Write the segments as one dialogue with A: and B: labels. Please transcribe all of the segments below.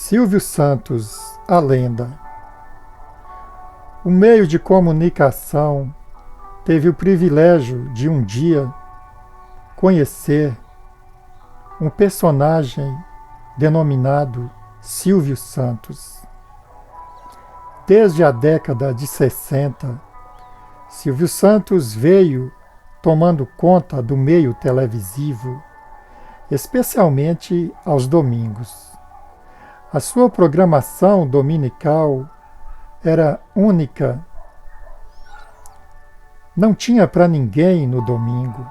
A: Silvio Santos, a lenda. O meio de comunicação teve o privilégio de um dia conhecer um personagem denominado Silvio Santos. Desde a década de 60, Silvio Santos veio tomando conta do meio televisivo, especialmente aos domingos. A sua programação dominical era única. Não tinha para ninguém no domingo.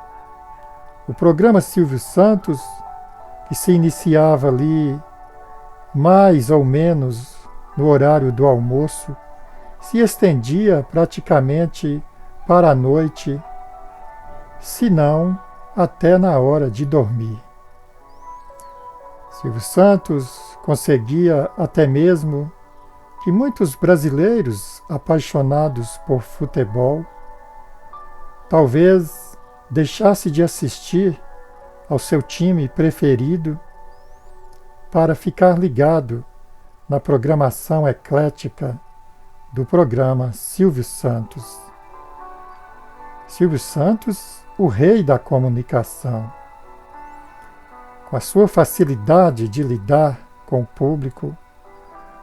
A: O programa Silvio Santos, que se iniciava ali mais ou menos no horário do almoço, se estendia praticamente para a noite, se não até na hora de dormir. Silvio Santos conseguia até mesmo que muitos brasileiros apaixonados por futebol talvez deixasse de assistir ao seu time preferido para ficar ligado na programação eclética do programa Silvio Santos. Silvio Santos, o rei da comunicação. Com a sua facilidade de lidar com o público,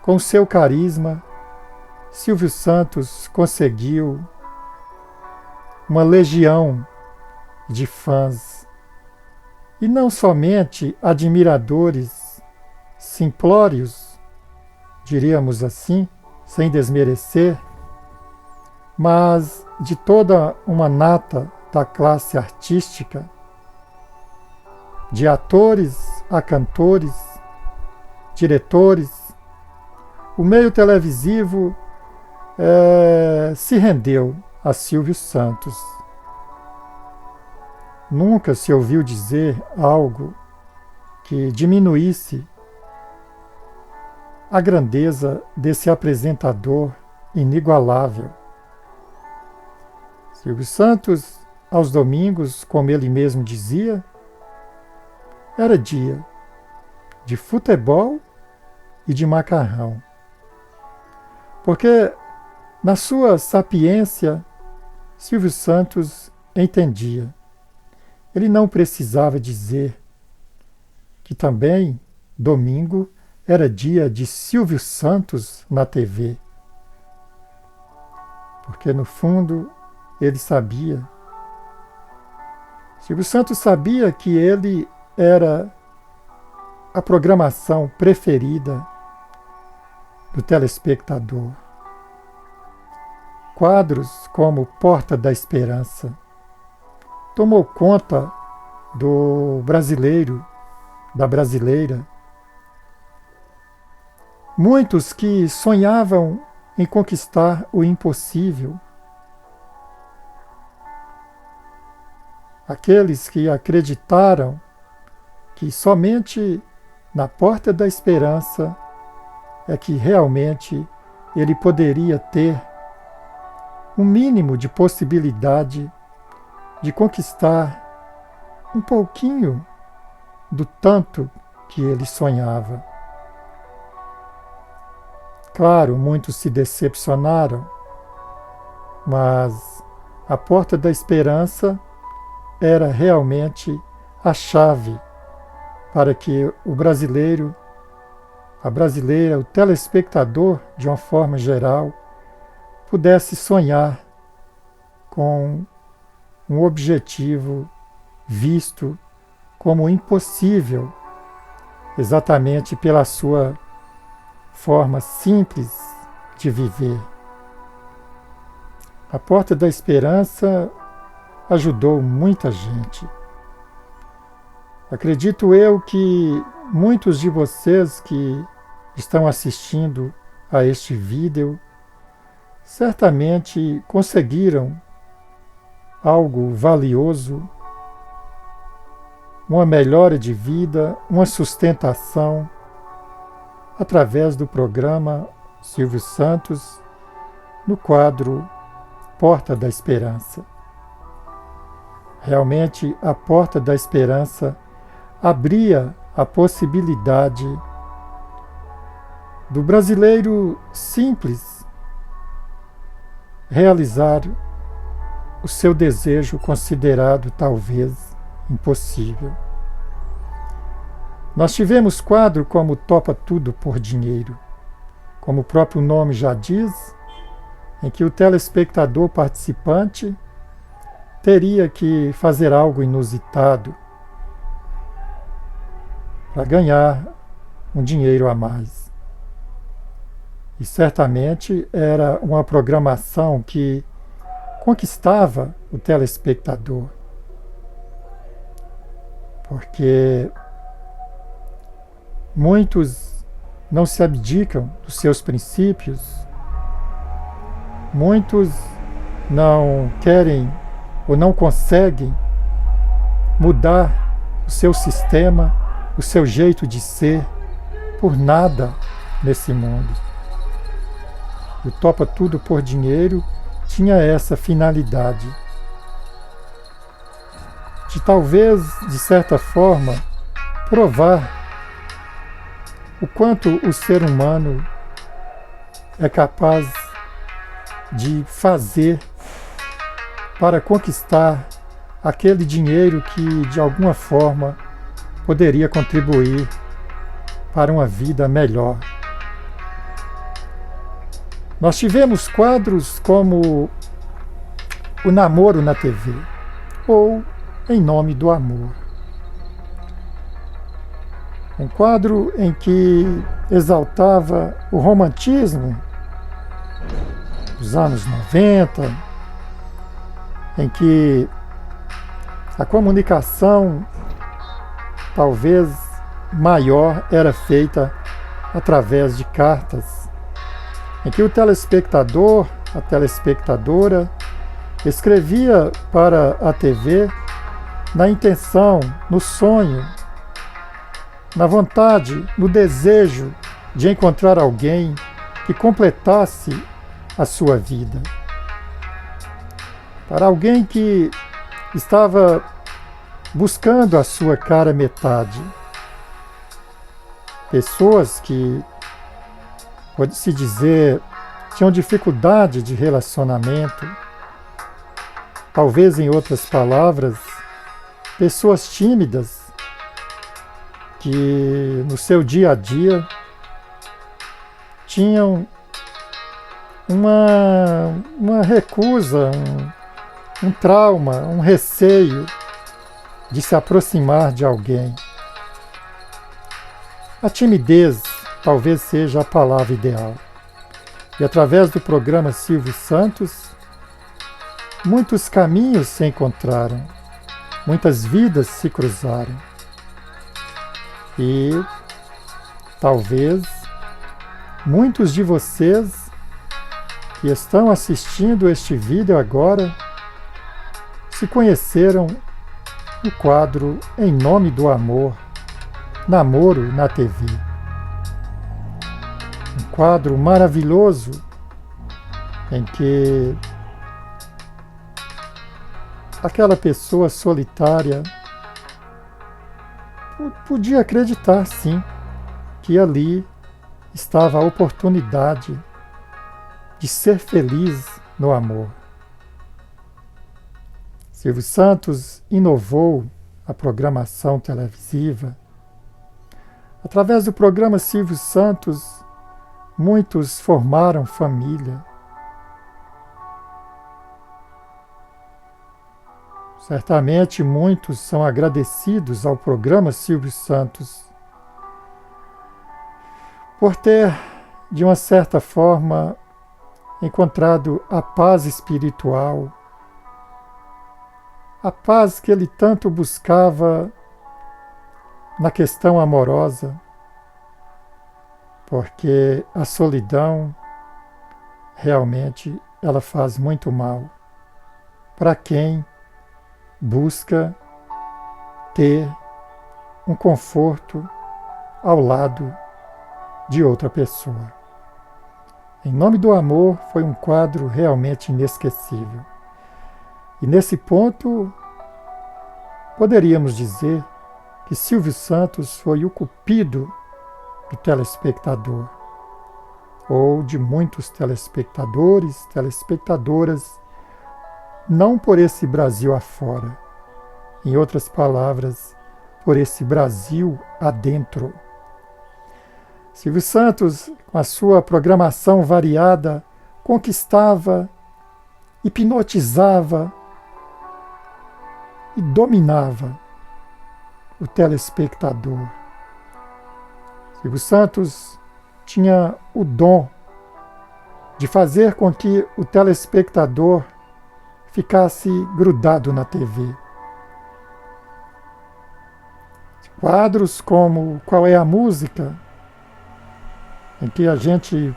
A: com seu carisma, Silvio Santos conseguiu uma legião de fãs, e não somente admiradores simplórios, diríamos assim, sem desmerecer, mas de toda uma nata da classe artística, de atores a cantores, diretores. O meio televisivo se rendeu a Silvio Santos. Nunca se ouviu dizer algo que diminuísse a grandeza desse apresentador inigualável. Silvio Santos, aos domingos, como ele mesmo dizia, era dia de futebol e de macarrão. Porque, na sua sapiência, Silvio Santos entendia. Ele não precisava dizer que também domingo era dia de Silvio Santos na TV. Porque, no fundo, ele sabia. Silvio Santos sabia que ele era a programação preferida do telespectador. Quadros como Porta da Esperança tomou conta do brasileiro, da brasileira. Muitos que sonhavam em conquistar o impossível. Aqueles que acreditaram que somente na Porta da Esperança é que realmente ele poderia ter um mínimo de possibilidade de conquistar um pouquinho do tanto que ele sonhava. Claro, muitos se decepcionaram, mas a Porta da Esperança era realmente a chave para que o brasileiro, a brasileira, o telespectador, de uma forma geral, pudesse sonhar com um objetivo visto como impossível, exatamente pela sua forma simples de viver. A Porta da Esperança ajudou muita gente. Acredito eu que muitos de vocês que estão assistindo a este vídeo certamente conseguiram algo valioso, uma melhora de vida, uma sustentação através do programa Silvio Santos no quadro Porta da Esperança. Realmente, a Porta da Esperança abria a possibilidade do brasileiro simples realizar o seu desejo considerado talvez impossível. Nós tivemos quadro como Topa Tudo por Dinheiro, como o próprio nome já diz, em que o telespectador participante teria que fazer algo inusitado para ganhar um dinheiro a mais. E certamente era uma programação que conquistava o telespectador, porque muitos não se abdicam dos seus princípios, muitos não querem ou não conseguem mudar o seu sistema, o seu jeito de ser, por nada nesse mundo. O Topa Tudo por Dinheiro tinha essa finalidade de talvez, de certa forma, provar o quanto o ser humano é capaz de fazer para conquistar aquele dinheiro que, de alguma forma, poderia contribuir para uma vida melhor. Nós tivemos quadros como O Namoro na TV ou Em Nome do Amor. Um quadro em que exaltava o romantismo dos anos 90, em que a comunicação talvez maior era feita através de cartas, em que o telespectador, a telespectadora, escrevia para a TV na intenção, no sonho, na vontade, no desejo de encontrar alguém que completasse a sua vida. Para alguém que estava buscando a sua cara metade. Pessoas que, pode-se dizer, tinham dificuldade de relacionamento. Talvez, em outras palavras, pessoas tímidas que no seu dia a dia tinham uma recusa, um trauma, um receio de se aproximar de alguém. A timidez talvez seja a palavra ideal. E através do programa Silvio Santos, muitos caminhos se encontraram, muitas vidas se cruzaram. E talvez muitos de vocês que estão assistindo este vídeo agora se conheceram no quadro Em Nome do Amor, Namoro na TV. Um quadro maravilhoso em que aquela pessoa solitária podia acreditar, sim, que ali estava a oportunidade de ser feliz no amor. Silvio Santos inovou a programação televisiva. Através do programa Silvio Santos, muitos formaram família. Certamente muitos são agradecidos ao programa Silvio Santos por ter, de uma certa forma, encontrado a paz espiritual, a paz que ele tanto buscava na questão amorosa, porque a solidão realmente ela faz muito mal para quem busca ter um conforto ao lado de outra pessoa. Em Nome do Amor foi um quadro realmente inesquecível. E nesse ponto, poderíamos dizer que Silvio Santos foi o cupido do telespectador. ou de muitos telespectadores, telespectadoras, não por esse Brasil afora, em outras palavras, por esse Brasil adentro. Silvio Santos, com a sua programação variada, conquistava, hipnotizava e dominava o telespectador. Silvio Santos tinha o dom de fazer com que o telespectador ficasse grudado na TV. Quadros como Qual é a Música, em que a gente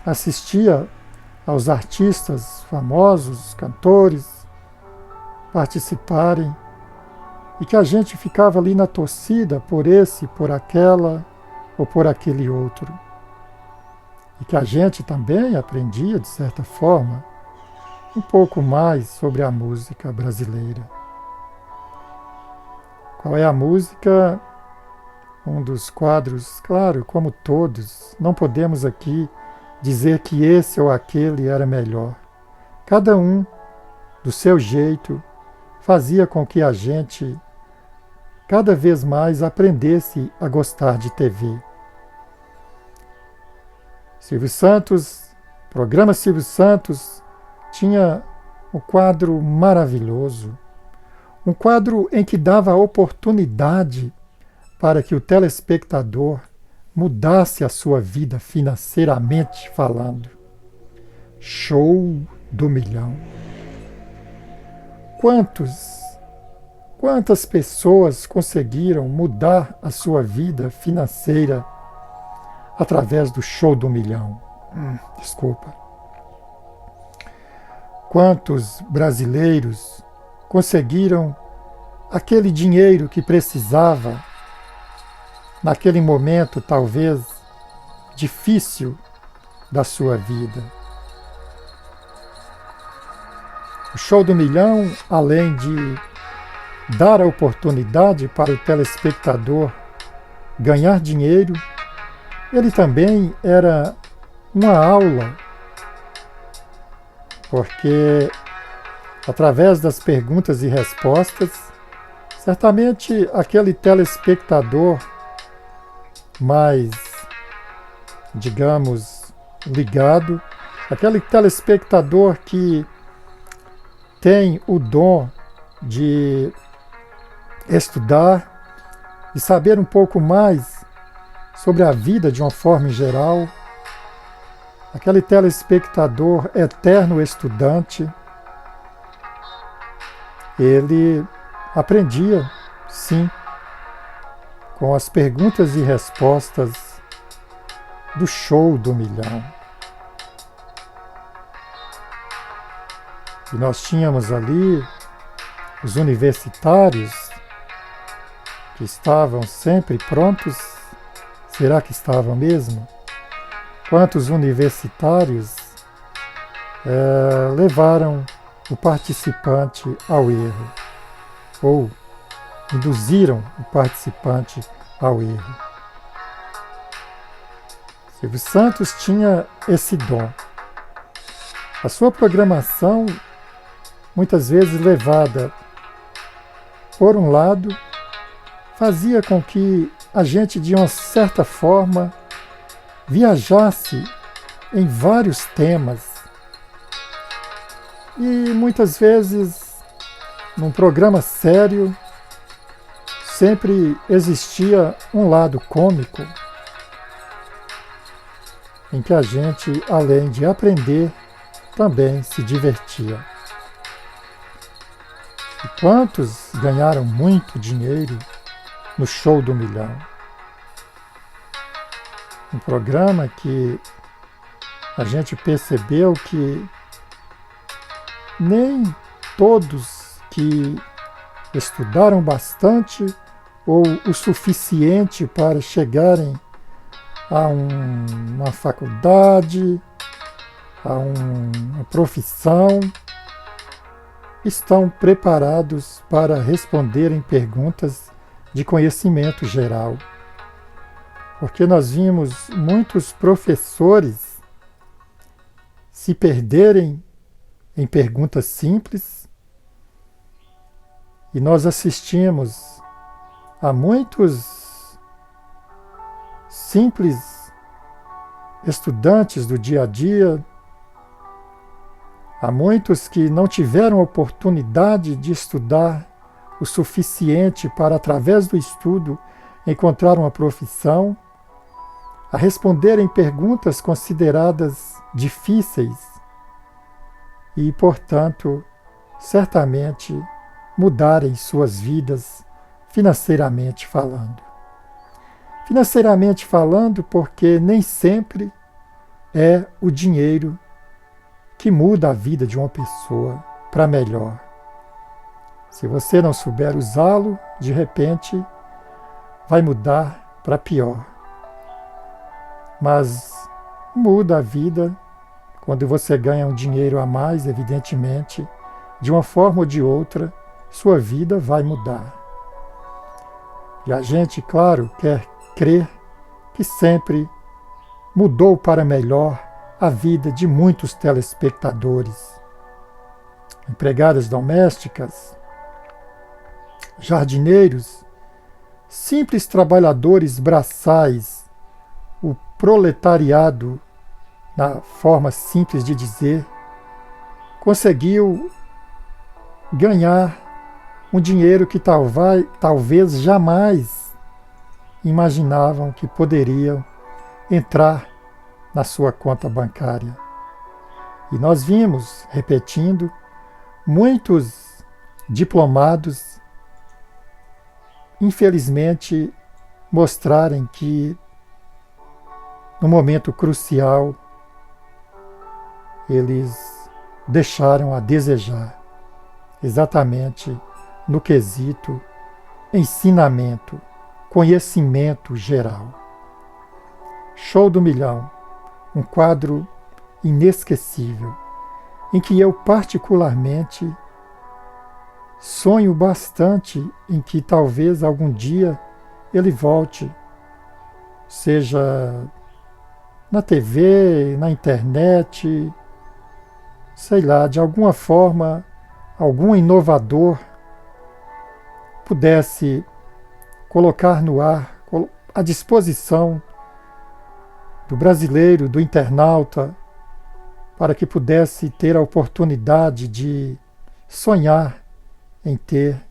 A: assistia aos artistas famosos, cantores, participarem, e que a gente ficava ali na torcida por esse, por aquela ou por aquele outro. E que a gente também aprendia, de certa forma, um pouco mais sobre a música brasileira. Qual é a Música? Um dos quadros, claro, como todos, não podemos aqui dizer que esse ou aquele era melhor. Cada um, do seu jeito, fazia com que a gente cada vez mais aprendesse a gostar de TV. Silvio Santos, programa Silvio Santos, tinha um quadro maravilhoso, um quadro em que dava oportunidade para que o telespectador mudasse a sua vida financeiramente falando. Show do Milhão. Quantas pessoas conseguiram mudar a sua vida financeira através do Show do Milhão? Desculpa. Quantos brasileiros conseguiram aquele dinheiro que precisava naquele momento talvez difícil da sua vida? O Show do Milhão, além de dar a oportunidade para o telespectador ganhar dinheiro, ele também era uma aula, porque através das perguntas e respostas, certamente aquele telespectador mais, digamos, ligado, aquele telespectador que tem o dom de estudar e saber um pouco mais sobre a vida de uma forma em geral, aquele telespectador eterno estudante, ele aprendia, sim, com as perguntas e respostas do Show do Milhão. E nós tínhamos ali os universitários que estavam sempre prontos. Será que estavam mesmo? Quantos universitários levaram o participante ao erro? Ou induziram o participante ao erro? Silvio Santos tinha esse dom. A sua programação, muitas vezes levada por um lado, fazia com que a gente, de uma certa forma, viajasse em vários temas. E muitas vezes, num programa sério, sempre existia um lado cômico, em que a gente, além de aprender, também se divertia. E quantos ganharam muito dinheiro no Show do Milhão? Um programa que a gente percebeu que nem todos que estudaram bastante ou o suficiente para chegarem a uma faculdade, a uma profissão, estão preparados para responderem perguntas de conhecimento geral. Porque nós vimos muitos professores se perderem em perguntas simples, e nós assistimos a muitos simples estudantes do dia a dia, há muitos que não tiveram oportunidade de estudar o suficiente para, através do estudo, encontrar uma profissão, a responderem perguntas consideradas difíceis e, portanto, certamente mudarem suas vidas financeiramente falando. Financeiramente falando, porque nem sempre é o dinheiro que muda a vida de uma pessoa para melhor. Se você não souber usá-lo, de repente vai mudar para pior. Mas muda a vida quando você ganha um dinheiro a mais, evidentemente, de uma forma ou de outra, sua vida vai mudar. E a gente, claro, quer crer que sempre mudou para melhor a vida de muitos telespectadores. Empregadas domésticas, jardineiros, simples trabalhadores braçais, o proletariado, na forma simples de dizer, conseguiu ganhar um dinheiro que talvez jamais imaginavam que poderiam entrar na sua conta bancária. E nós vimos, repetindo, muitos diplomados, infelizmente, mostrarem que, no momento crucial, eles deixaram a desejar, exatamente no quesito ensinamento, conhecimento geral. Show do Milhão, um quadro inesquecível, em que eu particularmente sonho bastante em que talvez algum dia ele volte, seja na TV, na internet, sei lá, de alguma forma, algum inovador pudesse colocar no ar, à disposição do brasileiro, do internauta, para que pudesse ter a oportunidade de sonhar em ter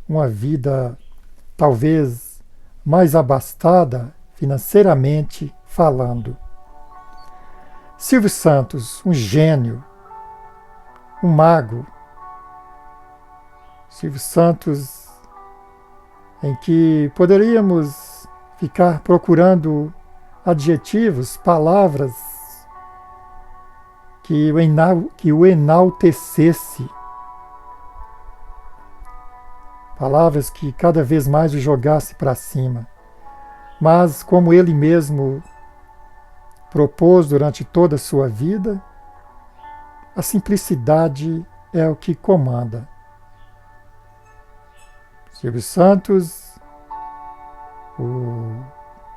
A: uma vida talvez mais abastada financeiramente falando. Silvio Santos, um gênio, um mago. Silvio Santos, em que poderíamos ficar procurando adjetivos, palavras que o enaltecesse, palavras que cada vez mais o jogasse para cima. Mas, como ele mesmo propôs durante toda a sua vida, a simplicidade é o que comanda. Silvio Santos, o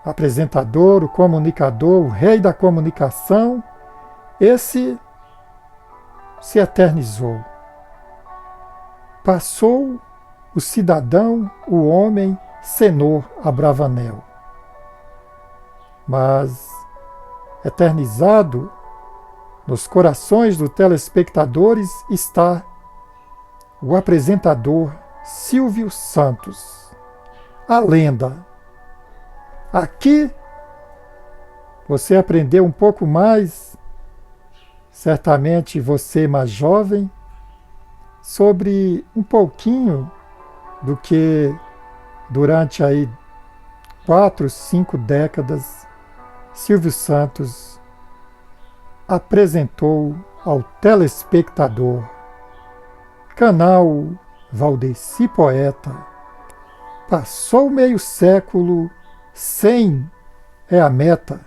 A: apresentador, o comunicador, o rei da comunicação, esse se eternizou. Passou o cidadão, o homem, senhor Abravanel. Mas, eternizado nos corações dos telespectadores está o apresentador Silvio Santos, a lenda. Aqui você aprendeu um pouco mais, certamente você mais jovem, sobre um pouquinho do que durante aí 4, 5 décadas Silvio Santos apresentou ao telespectador. Canal Valdeci Poeta. Passou meio século, 100 é a meta.